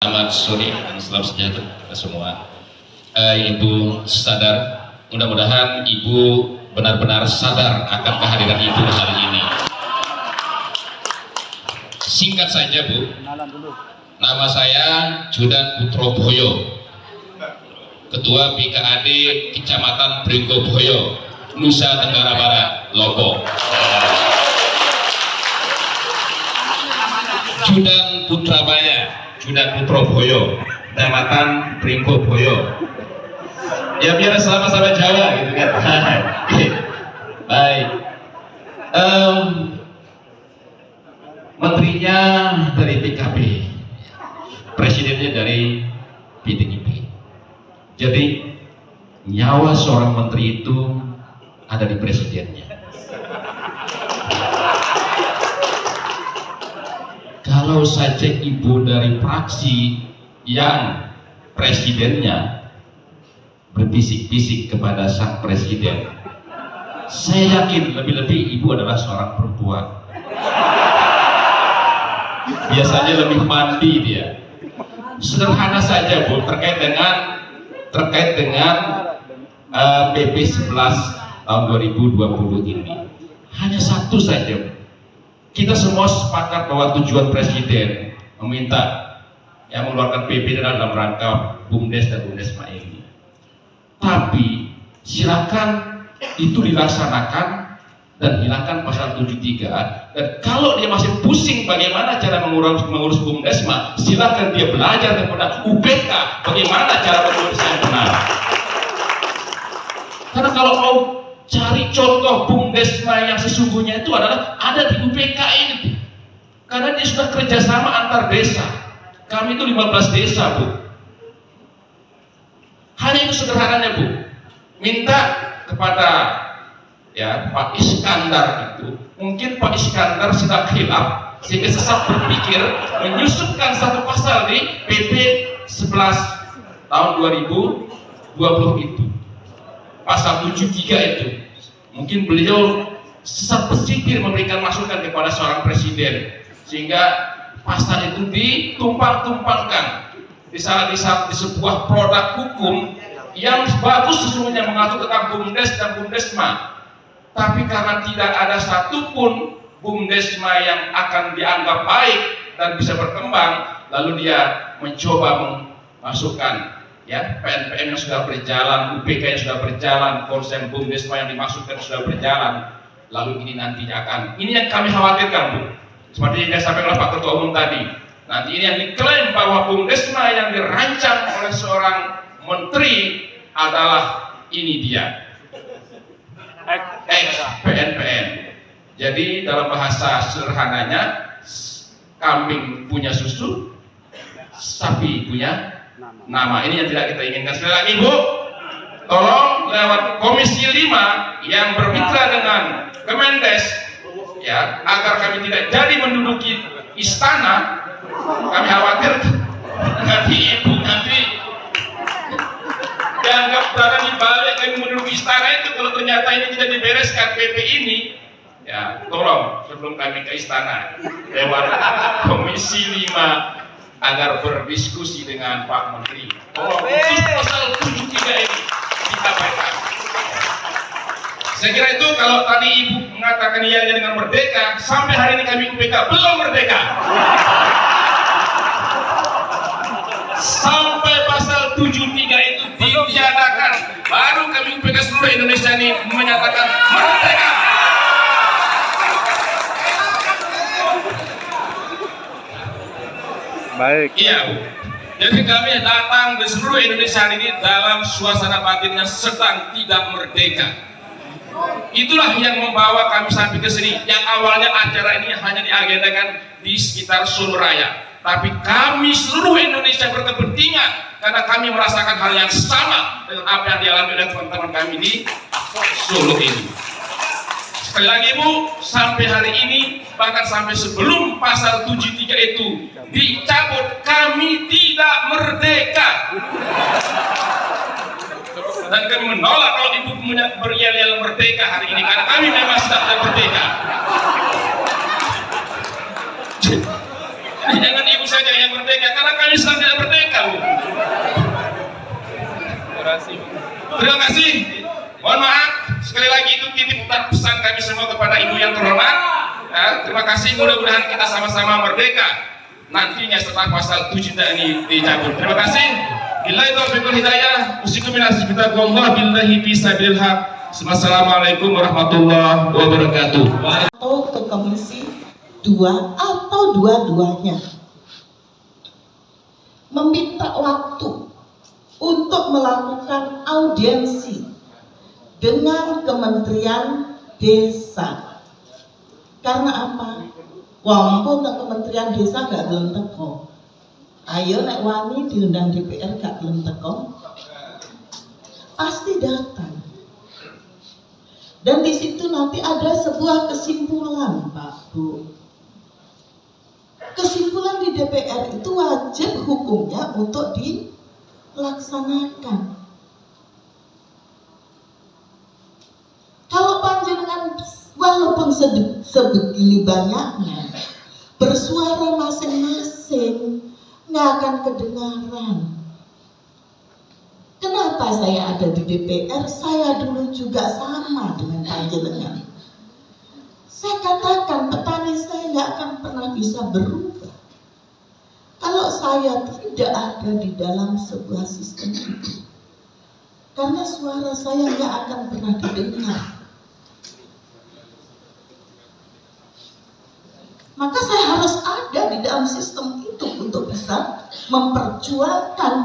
Selamat sore dan salam sejahtera kita semua. Ibu sadar, mudah-mudahan Ibu benar-benar sadar akan kehadiran Ibu hari ini. Singkat saja Bu, nama saya Judan Putroboyo, Ketua PKAD Kecamatan Pringgoboyo, Nusa Tenggara Barat, Lombok. Judan Putrabaya, Judan Putroboyo, Kecamatan Pringgoboyo. Ya biar sama-sama Jawa gitu kan. Baik. Menterinya dari PKB, presidennya dari PDIP. Jadi nyawa seorang menteri itu ada di presidennya. Kalau saja Ibu dari fraksi yang presidennya berbisik-bisik kepada sang presiden, saya yakin lebih-lebih Ibu adalah seorang perempuan. Biasanya lebih mandi dia. Sederhana saja Bu, terkait dengan PP 11 tahun 2020 ini. Hanya satu saja Bu. Kita semua sepakat bahwa tujuan presiden meminta yang mengeluarkan PP dalam rangka BUMDes dan BUMDesma ini. Tapi silakan itu dilaksanakan dan hilangkan pasal 73. Dan kalau dia masih pusing bagaimana cara mengurus BUMDesma, silakan dia belajar kepada UPK bagaimana cara mengurus yang benar. Karena kalau mau cari contoh BUMDesma yang sesungguhnya itu adalah ada di UPK ini. Karena dia sudah kerjasama antar desa. Kami itu 15 desa Bu. Hanya itu sederhananya Bu. Minta kepada Pak Iskandar itu, mungkin Pak Iskandar sedang khilaf sehingga sesat berpikir menyusupkan satu pasal di PP 11 tahun 2020 itu, pasal 73 itu. Mungkin beliau sesat berpikir memberikan masukan kepada seorang presiden sehingga pasal itu ditumpang-tumpangkan di sebuah produk hukum yang bagus sesungguhnya mengatur tentang BUMDes dan BUMDesma. Tapi karena tidak ada satupun BUMDesma yang akan dianggap baik dan bisa berkembang, lalu dia mencoba memasukkan PNPM yang sudah berjalan, UPK yang sudah berjalan, konsep BUMDesma yang dimaksudkan sudah berjalan. Lalu ini nantinya ini yang kami khawatirkan Bu. Seperti yang disampaikan oleh Pak Ketua Umum tadi. Nanti ini yang diklaim bahwa BUMDesma yang dirancang oleh seorang menteri adalah ini dia. PNPM. Jadi dalam bahasa sederhananya, kambing punya susu, sapi punya nama. Ini yang tidak kita inginkan. Sekali lagi Bu, tolong lewat Komisi 5 yang bermitra dengan Kemendes, agar kami tidak jadi menduduki istana. Kami khawatir nanti Ibu dianggap berada di balik kami menduduki istana itu. Kalau ternyata ini tidak dibereskan PP ini, tolong sebelum kami ke istana lewat Komisi 5 agar berdiskusi dengan Pak Menteri. Tolong khusus pasal 73 ini ditambahkan. Saya kira itu. Kalau tadi Ibu mengatakan iya dengan merdeka, sampai hari ini kami UPK belum merdeka. Sampai pasal 73 itu ditiadakan, baru kami UPK seluruh Indonesia ini menyatakan merdeka. Baik. Iya Bu. Jadi kami datang di seluruh Indonesia ini dalam suasana batinnya sedang tidak merdeka. Itulah yang membawa kami sampai ke sini. Yang awalnya acara ini hanya diagendakan di sekitar Solo Raya, tapi kami seluruh Indonesia berkepentingan karena kami merasakan hal yang sama dengan apa yang dialami oleh teman-teman kami di Solo ini. Sekali lagi Bu, sampai hari ini, bahkan sampai sebelum pasal 73 itu dicabut, kami tidak merdeka. Dan kami menolak kalau Ibu berial-ial merdeka hari ini, karena kami memang sudah merdeka. Jadi jangan ibu saja yang merdeka, karena kami sedang tidak merdeka, Bu. Terima kasih. Mohon maaf, sekali lagi itu titip pesan kami semua kepada ibu yang terhormat. Ya, terima kasih, mudah-mudahan kita sama-sama merdeka nantinya setelah pasal 7 ini dicabut. Terima kasih. Billahi taufiq wal hidayah. Usikum binas bitaqwallah billahi fi sabilil haq. Assalamualaikum warahmatullahi wabarakatuh. Atau ke komisi 2 atau dua-duanya meminta waktu untuk melakukan audiensi dengan Kementerian Desa. Karena apa? Walaupun Kementerian Desa gak gelem teko. Ayo nek wani diundang DPR gak gelem teko, pasti datang. Dan di situ nanti ada sebuah kesimpulan, Pak Bu. Kesimpulan di DPR itu wajib hukumnya untuk dilaksanakan. Kalau panjenengan walaupun sebegini banyaknya bersuara masing-masing, nggak akan kedengaran. Kenapa saya ada di DPR? Saya dulu juga sama dengan panjenengan. Saya katakan petani saya nggak akan pernah bisa berubah kalau saya tidak ada di dalam sebuah sistem itu. Karena suara saya nggak akan pernah didengar. Maka saya harus ada di dalam sistem itu untuk bisa memperjuangkan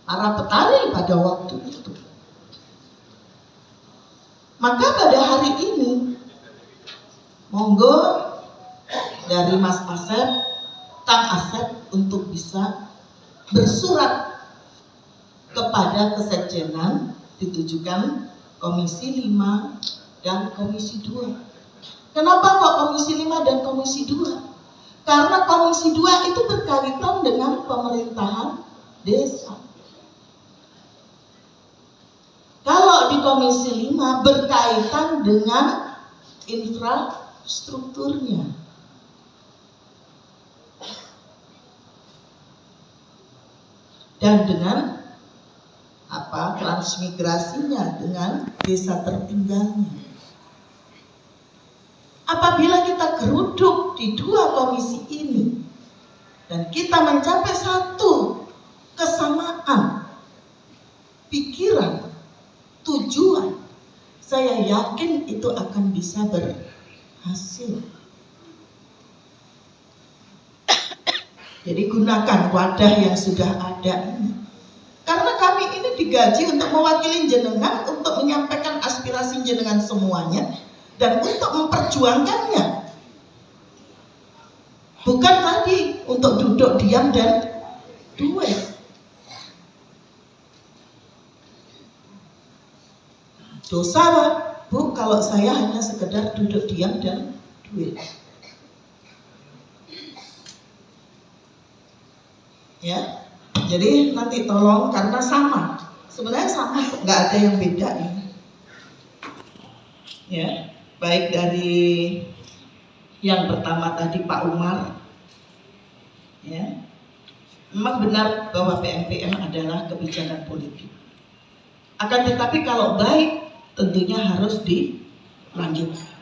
para petani pada waktu itu. Maka pada hari ini, monggo dari Mas Asep, Kang Asep untuk bisa bersurat kepada Kesekjenan ditujukan Komisi 5 dan Komisi 2. Kenapa kok Komisi 5 dan Komisi 2? Karena Komisi 2 itu berkaitan dengan pemerintahan desa. Kalau di Komisi 5 berkaitan dengan infrastrukturnya. Dan dengan transmigrasinya, dengan desa tertinggalnya. Apabila kita geruduk di dua komisi ini dan kita mencapai satu kesamaan pikiran, tujuan, saya yakin itu akan bisa berhasil. Jadi gunakan wadah yang sudah ada ini. Karena kami ini digaji untuk mewakili jenengan, untuk menyampaikan aspirasi jenengan semuanya, dan untuk memperjuangkannya. Bukan tadi untuk duduk diam dan duet. Dosa Pak, Bu, kalau saya hanya sekedar duduk diam dan duit. Ya, jadi nanti tolong, karena sama, sebenarnya sama, nggak ada yang beda ini. Ya, baik dari yang pertama tadi Pak Umar, ya, memang benar bahwa PMPM adalah kebijakan politik. Akan tetapi kalau baik, tentunya harus dilanjutkan.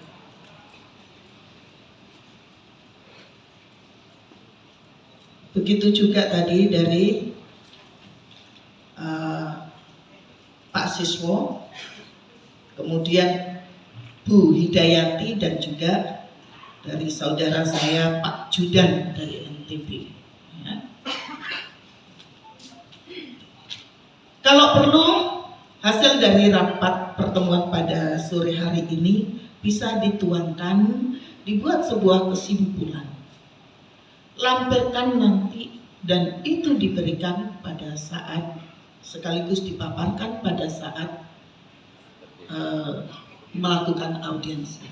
Begitu juga tadi dari Pak Siswo, kemudian Bu Hidayati, dan juga dari saudara saya Pak Judan dari NTB. Ya. Kalau perlu, hasil dari rapat pertemuan pada sore hari ini bisa dituangkan, dibuat sebuah kesimpulan. Lampirkan nanti, dan itu diberikan pada saat, sekaligus dipaparkan pada saat melakukan audiensi.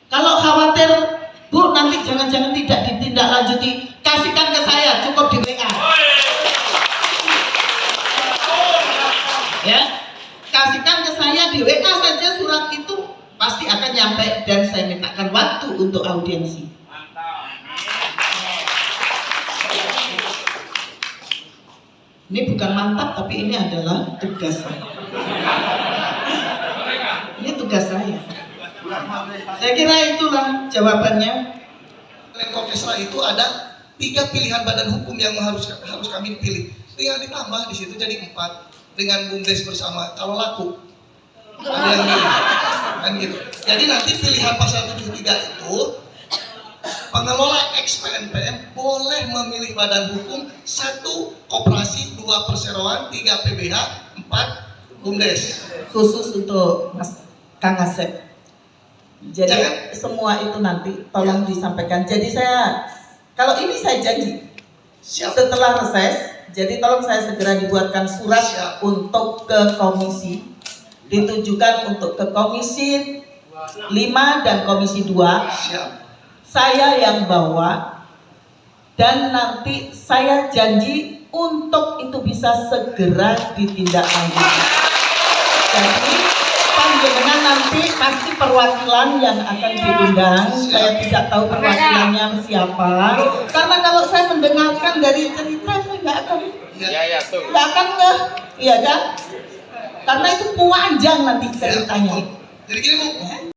Kalau khawatir, Bu, nanti jangan-jangan tidak ditindaklanjuti, kasihkan ke saya, cukup di WA. Ya, kasihkan ke saya di WA saja surat itu, pasti akan nyampe, dan saya mintakan waktu untuk audiensi. Ini bukan mantap, tapi ini adalah tugas saya. Ini tugas saya. Saya kira itulah jawabannya. Menko Kesra itu ada 3 pilihan badan hukum yang harus kami pilih. Tinggal ditambah di situ jadi 4 dengan BUMDes bersama. Kalau laku ada yang milih, kan gitu. Jadi nanti pilihan pasal 73 itu pengelola ex-PNPM boleh memilih badan hukum 1 koperasi, 2 perseroan, 3 PBH, 4 BUMDes. Khusus untuk Mas Kang Asep. Jadi semua itu nanti tolong disampaikan. Jadi kalau ini saya janji setelah reses, jadi tolong saya segera dibuatkan surat untuk ke komisi, ditujukan untuk ke komisi 5 dan komisi 2. Saya yang bawa, dan nanti saya janji untuk itu bisa segera ditindaklanjuti. Jadi panjenengan nanti pasti perwakilan yang akan diundang. Saya tidak tahu perwakilannya siapa, karena kalau saya mendengarkan dari cerita saya nggak akan iya kan? Karena itu panjang nanti ceritanya. Jadi gini Bu,